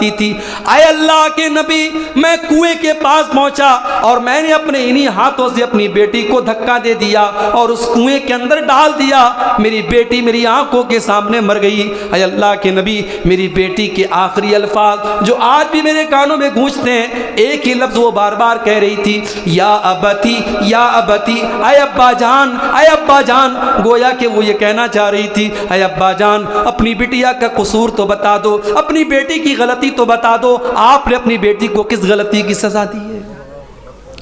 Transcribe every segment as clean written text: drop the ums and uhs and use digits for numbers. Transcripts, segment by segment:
थी। आए अल्लाह के नबी, मैं कुएं के पास पहुंचा और मैंने अपने इन्हीं हाथों से अपनी बेटी को धक्का दे दिया और उस कुएं के अंदर डाल दिया। मेरी बेटी मेरी आंखों के सामने मर गई। आए अल्लाह के नबी, मेरी बेटी के आखिरी अल्फाज जो आज भी मेरे कानों में गूंजते हैं, एक ही लफ्ज वो बार बार कह रही थी, या अबती या अबती, आए अब्बा जान, आए अब्बा जान। गोया कि वो ये कहना चाह रही थी, आए अब्बा जान, अपनी बिटिया का कसूर तो बता दो, अपनी बेटी की गलती तो बता दो, आपने अपनी बेटी को किस गलती की सजा दी है।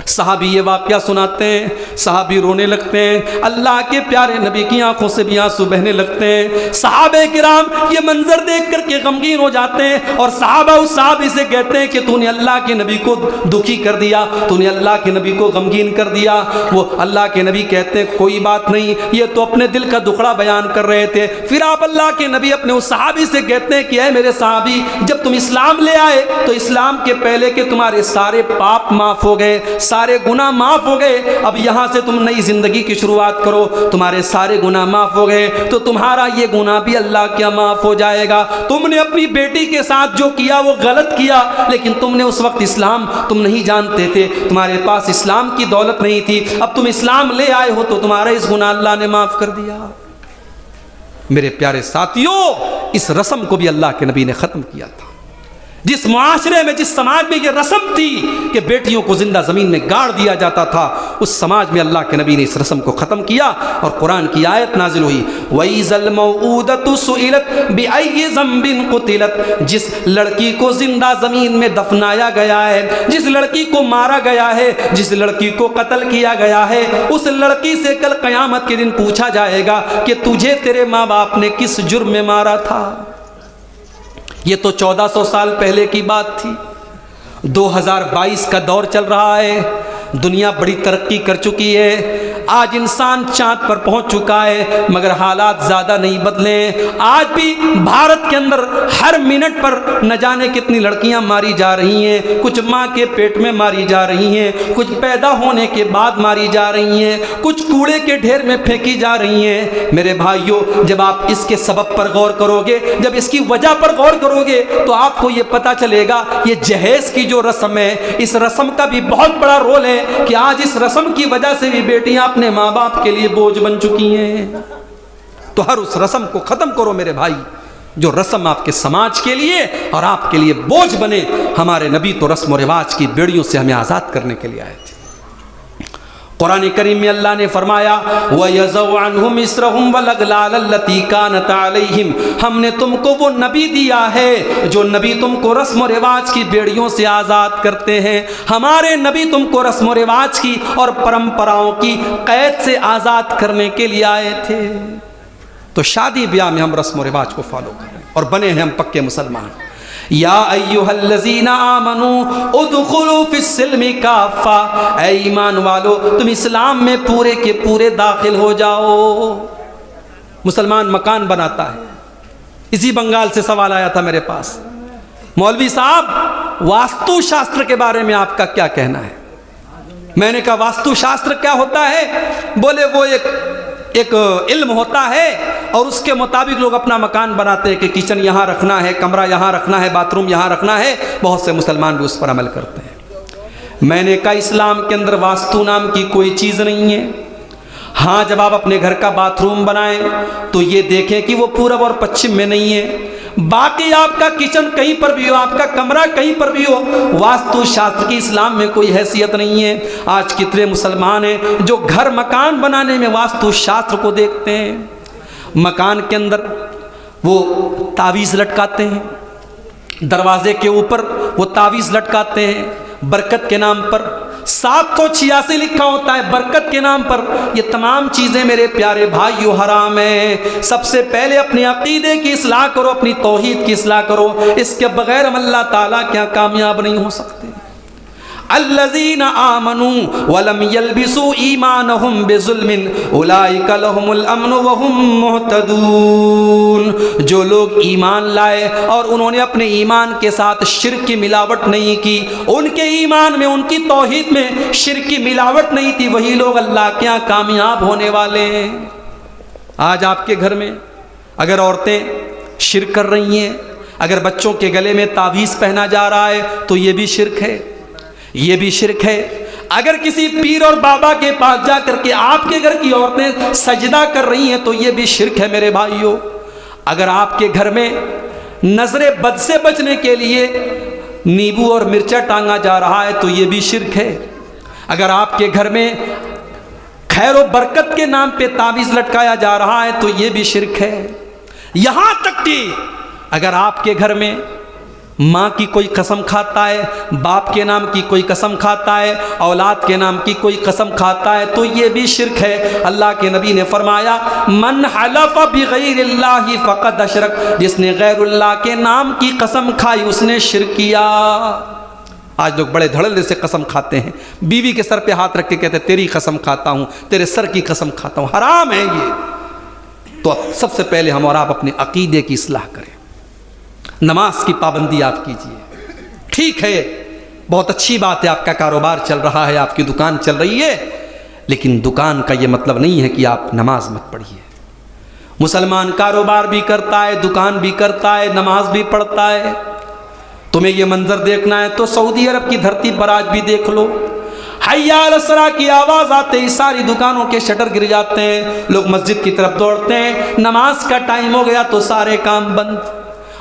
सहाबी ये वाक़या सुनाते हैं, सहाबी रोने लगते हैं, अल्लाह के प्यारे नबी की आंखों से भी आंसू बहने लगते हैं। सहाबे किराम ये मंजर देख करके गमगीन हो जाते हैं और सहाबा उस सहाबी से कहते हैं कि तूने अल्लाह के नबी को दुखी कर दिया, तूने अल्लाह के नबी को गमगीन कर दिया। वो अल्लाह के नबी कहते हैं कोई बात नहीं, ये तो अपने दिल का दुखड़ा बयान कर रहे थे। फिर आप अल्लाह के नबी अपने उस सहाबी से कहते हैं कि ऐ मेरे सहाबी, जब तुम इस्लाम ले आए तो इस्लाम के पहले के तुम्हारे सारे पाप माफ हो गए, सारे गुनाह माफ हो गए। अब यहां से तुम नई जिंदगी की शुरुआत करो, तुम्हारे सारे गुनाह माफ हो गए तो तुम्हारा ये गुनाह भी अल्लाह क्या माफ हो जाएगा। तुमने अपनी बेटी के साथ जो किया वो गलत किया, लेकिन तुमने उस वक्त इस्लाम तुम नहीं जानते थे, तुम्हारे पास इस्लाम की दौलत नहीं थी। अब तुम इस्लाम ले आए हो तो तुम्हारा इस गुनाह अल्लाह ने माफ कर दिया। मेरे प्यारे साथियों, इस रस्म को भी अल्लाह के नबी ने खत्म किया था। जिस मुआशरे में, जिस समाज में ये रस्म थी कि बेटियों को जिंदा ज़मीन में गाड़ दिया जाता था, उस समाज में अल्लाह के नबी ने इस रस्म को ख़त्म किया और कुरान की आयत नाजिल हुई, वइज़ल मौऊदतु सुइलत बिअय्यि ज़ंबिन कुतिलत। जिस लड़की को जिंदा ज़मीन में दफनाया गया है, जिस लड़की को मारा गया है, जिस लड़की को कत्ल किया गया है, उस लड़की से कल क़यामत के दिन पूछा जाएगा कि तुझे तेरे माँ बाप ने किस जुर्म में मारा था। ये तो 1400 साल पहले की बात थी। 2022 का दौर चल रहा है, दुनिया बड़ी तरक्की कर चुकी है, आज इंसान चांद पर पहुंच चुका है, मगर हालात ज़्यादा नहीं बदले। आज भी भारत के अंदर हर मिनट पर न जाने कितनी लड़कियां मारी जा रही हैं, कुछ माँ के पेट में मारी जा रही हैं, कुछ पैदा होने के बाद मारी जा रही हैं, कुछ कूड़े के ढेर में फेंकी जा रही हैं। मेरे भाइयों, जब आप इसके सबब पर गौर करोगे, जब इसकी वजह पर गौर करोगे तो आपको ये पता चलेगा ये जहेज की जो रस्म है, इस रस्म का भी बहुत बड़ा रोल है कि आज इस रस्म की वजह से भी बेटियां अपने माँ बाप के लिए बोझ बन चुकी हैं। तो हर उस रस्म को खत्म करो मेरे भाई, जो रस्म आपके समाज के लिए और आपके लिए बोझ बने। हमारे नबी तो रस्म और रिवाज की बेड़ियों से हमें आज़ाद करने के लिए आए थे। कुरान करीम में अल्लाह ने फरमाया, वयज़उ अन्हुम इस्रहुम वलगलाल लती कानत अलैहिम। हमने तुमको वो नबी दिया है जो नबी तुमको रस्म और रिवाज की बेड़ियों से आज़ाद करते हैं। हमारे नबी तुमको रस्म और रिवाज की और परंपराओं की कैद से आज़ाद करने के लिए आए थे। तो शादी ब्याह में हम रस्म और रिवाज को फॉलो करें और बने हैं हम पक्के मुसलमान। या अय्युहल्लज़ीना आमनू उदखुलू फिस्सिल्मि काफ़ा। ऐ ईमान वालो, तुम इस्लाम में पूरे के पूरे दाखिल हो जाओ। मुसलमान मकान बनाता है। इसी बंगाल से सवाल आया था मेरे पास, मौलवी साहब वास्तु शास्त्र के बारे में आपका क्या कहना है। मैंने कहा वास्तु शास्त्र क्या होता है। बोले वो एक इल्म होता है और उसके मुताबिक लोग अपना मकान बनाते हैं कि किचन यहाँ रखना है, कमरा यहाँ रखना है, बाथरूम यहाँ रखना है। बहुत से मुसलमान भी उस पर अमल करते हैं। मैंने कहा इस्लाम के अंदर वास्तु नाम की कोई चीज़ नहीं है। हाँ, जब आप अपने घर का बाथरूम बनाएं तो ये देखें कि वो पूरब और पश्चिम में नहीं है। बाकी आपका किचन कहीं पर भी हो, आपका कमरा कहीं पर भी हो, वास्तु शास्त्र की इस्लाम में कोई हैसियत नहीं है। आज कितने मुसलमान हैं जो घर मकान बनाने में वास्तु शास्त्र को देखते हैं। मकान के अंदर वो तावीज़ लटकाते हैं, दरवाजे के ऊपर वो तावीज़ लटकाते हैं बरकत के नाम पर। 786 लिखा होता है बरकत के नाम पर। ये तमाम चीज़ें मेरे प्यारे भाइयों हराम है। सबसे पहले अपने अकीदे की इस्लाह करो, अपनी तौहीद की इस्लाह करो। इसके बगैर हम अल्लाह ताला क्या कामयाब नहीं हो सकते। अल्लज़ीना आमनू वलम यल्बिसू ईमानहुम बिजुल्मिन उलाइका लहुमुल अम्नु वहुम मुहतदून। जो लोग ईमान लाए और उन्होंने अपने ईमान के साथ शिर्क की मिलावट नहीं की, उनके ईमान में, उनकी तौहीद में शिर्क की मिलावट नहीं थी, वही लोग अल्लाह के यहाँ कामयाब होने वाले हैं। आज आपके घर में अगर औरतें शिर्क कर रही हैं, अगर बच्चों के गले में तावीज़ पहना जा रहा है तो ये भी शिर्क है, ये भी शिर्क है। अगर किसी पीर और बाबा के पास जा करके आपके घर की औरतें सजदा कर रही हैं तो ये भी शिर्क है मेरे भाइयों। अगर आपके घर में नजरे बद से बचने के लिए नींबू और मिर्चा टांगा जा रहा है तो ये भी शिर्क है। अगर आपके घर में खैर और बरकत के नाम पे तावीज़ लटकाया जा रहा है तो ये भी शिर्क है। यहाँ तक कि अगर आपके घर में माँ की कोई कसम खाता है, बाप के नाम की कोई कसम खाता है, औलाद के नाम की कोई कसम खाता है तो ये भी शिर्क है। अल्लाह के नबी ने फरमाया मन हलफ बिगैरिल्लाहि फ़क़द अशरक, जिसने गैरुल्लाह के नाम की कसम खाई उसने शिर्क किया। आज लोग बड़े धड़ल्ले से कसम खाते हैं, बीवी के सर पे हाथ रख के कहते हैं तेरी कसम खाता हूँ, तेरे सर की कसम खाता हूँ। हराम है ये। तो अब सबसे पहले हम और आप अपने अकीदे की इस्लाह करें, नमाज की पाबंदी आप कीजिए। ठीक है, बहुत अच्छी बात है, आपका कारोबार चल रहा है, आपकी दुकान चल रही है, लेकिन दुकान का ये मतलब नहीं है कि आप नमाज मत पढ़िए। मुसलमान कारोबार भी करता है, दुकान भी करता है, नमाज भी पढ़ता है। तुम्हें ये मंजर देखना है तो सऊदी अरब की धरती पर आज भी देख लो, हय्या अल सलाह की आवाज़ आते ही सारी दुकानों के शटर गिर जाते हैं, लोग मस्जिद की तरफ दौड़ते हैं। नमाज का टाइम हो गया तो सारे काम बंद।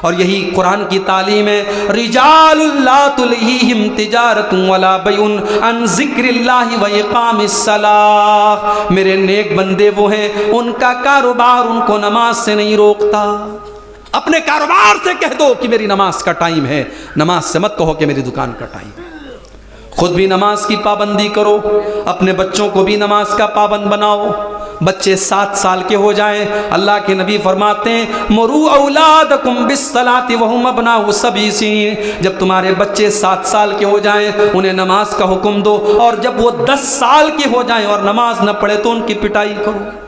और यही कुरान की तालीम है, रिजालुल ला तुल्हीहिम तिजारतुन वला बैउन अन ज़िक्रिल्लाहि व इक़ामिस्सलाह। मेरे नेक बंदे वो हैं उनका कारोबार उनको नमाज से नहीं रोकता। अपने कारोबार से कह दो कि मेरी नमाज का टाइम है, नमाज से मत कहो कि मेरी दुकान का टाइम है। खुद भी नमाज की पाबंदी करो, अपने बच्चों को भी नमाज का पाबंद बनाओ। बच्चे 7 साल के हो जाएं, अल्लाह के नबी फरमाते हैं मुरू औलादकुम बिस्सलाति वहुम अबनाउ सबी सीन। जब तुम्हारे बच्चे 7 साल के हो जाएं उन्हें नमाज का हुक्म दो, और जब वो 10 साल के हो जाएं और नमाज न पढ़े तो उनकी पिटाई करो।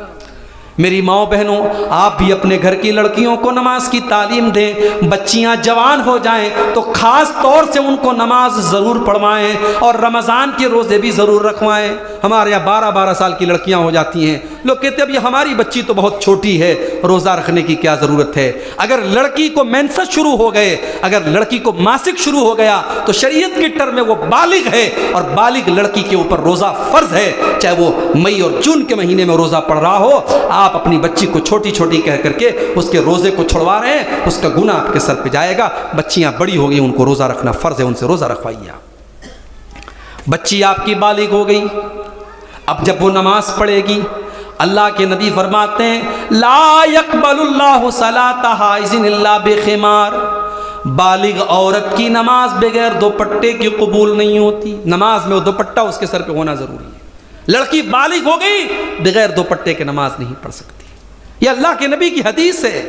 मेरी माओ बहनों, आप भी अपने घर की लड़कियों को नमाज की तालीम दें। बच्चियां जवान हो जाएं तो ख़ास तौर से उनको नमाज ज़रूर पढ़वाएं और रमज़ान के रोज़े भी ज़रूर रखवाएं। हमारे यहाँ 12-12 साल की लड़कियां हो जाती हैं, लोग कहते हैं अब ये हमारी बच्ची तो बहुत छोटी है, रोज़ा रखने की क्या ज़रूरत है। अगर लड़की को मेंसेस शुरू हो गए, अगर लड़की को मासिक शुरू हो गया तो शरीयत की टर्म में वो बालिग है, और बालिग लड़की के ऊपर रोज़ा फ़र्ज़ है, चाहे वो मई और जून के महीने में रोज़ा पड़ रहा हो। आप अपनी बच्ची को छोटी छोटी कह करके उसके रोजे को छुड़वा रहे हैं, उसका गुनाह आपके सर पे जाएगा। बच्चियां बड़ी हो गई, उनको रोजा रखना फर्ज है, उनसे रोजा रखवाइए। बच्ची आपकी बालिग हो गई, अब जब वो नमाज पढ़ेगी, अल्लाह के नबी फरमाते हैं ला यक़बलुल्लाहु सलाता हाइज़िन इल्ला बिख़िमार। बालिग औरत की नमाज बगैर दुपट्टे की कबूल नहीं होती। नमाज में वो दुपट्टा उसके सर पे होना जरूरी है। लड़की बालिग हो गई, बगैर दुपट्टे के नमाज नहीं पढ़ सकती। यह अल्लाह के नबी की हदीस है।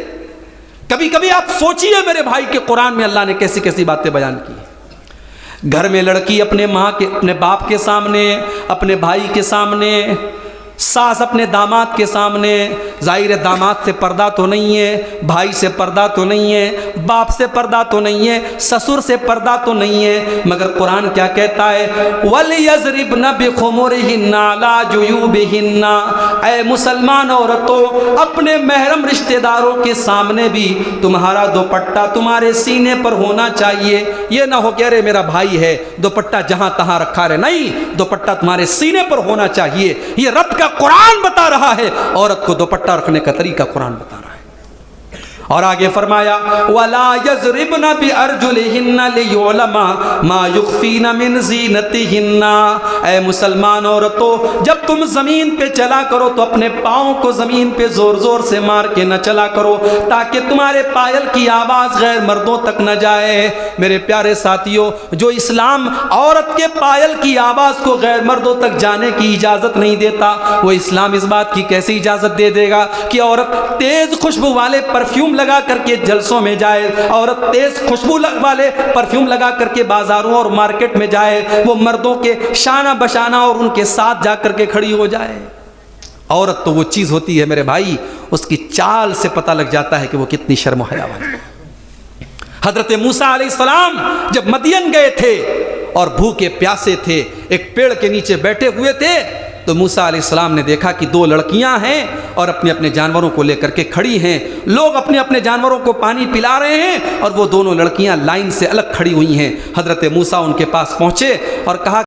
कभी कभी आप सोचिए मेरे भाई के कुरान में अल्लाह ने कैसी कैसी बातें बयान की। घर में लड़की अपने माँ के, अपने बाप के सामने, अपने भाई के सामने, सास अपने दामाद के सामने, जाहिर है दामाद से पर्दा तो नहीं है, भाई से पर्दा तो नहीं है, बाप से पर्दा तो नहीं है, ससुर से पर्दा तो नहीं है, मगर कुरान क्या कहता है वलियज़रिबन बिखुमुरिहिन्ना अला जुयूबिहिन्ना। ऐ मुसलमान औरतों, अपने महरम रिश्तेदारों के सामने भी तुम्हारा दुपट्टा तुम्हारे सीने पर होना चाहिए। ये ना हो कि अरे मेरा भाई है दुपट्टा जहाँ तहाँ रखा रहे, नहीं, दुपट्टा तुम्हारे सीने पर होना चाहिए। ये रब का कुरान बता रहा है, औरत को दुपट्टा रखने का तरीका कुरान बता रहा है। और आगे फरमाया वला यज़रिबना बिअरजुलिहिन्ना लियुलमा मा युख्फीना मिन ज़ीनतिहिन्ना। ऐ मुसलमान औरतों, जब तुम ज़मीन पे चला करो तो अपने पाँव को ज़मीन पे ज़ोर ज़ोर से मार के न चला करो, ताकि तुम्हारे पायल की आवाज़ गैर मर्दों तक न जाए। मेरे प्यारे साथियों, जो इस्लाम औरत के पायल की आवाज़ को गैर मर्दों तक जाने की इजाज़त नहीं देता, वो इस्लाम इस बात की कैसे इजाज़त दे देगा कि औरत तेज़ खुशबू वाले परफ्यूम लगा करके जलसों में जाए, औरत तेज खुशबू वाले परफ्यूम लगा करके बाजारों और मार्केट में जाए, वो मर्दों के शाना बशाना और उनके साथ जा करके खड़ी हो जाए। औरत तो वो चीज होती है मेरे भाई, उसकी चाल से पता लग जाता है कि वो कितनी शर्म हया वाली है। हजरत मूसा अलैहिस्सलाम जब मदियन गए थे और भूखे प्यासे थे, एक पेड़ के नीचे बैठे हुए थे, तो मूसा अलैहिस्सलाम ने देखा कि दो लड़कियां हैं और अपने अपने जानवरों को लेकर के खड़ी हैं। लोग अपने अपने जानवरों को पानी पिला रहे हैं और वो दोनों लड़कियां लाइन से अलग खड़ी हुई हैं। हज़रत मूसा उनके पास पहुँचे और कहा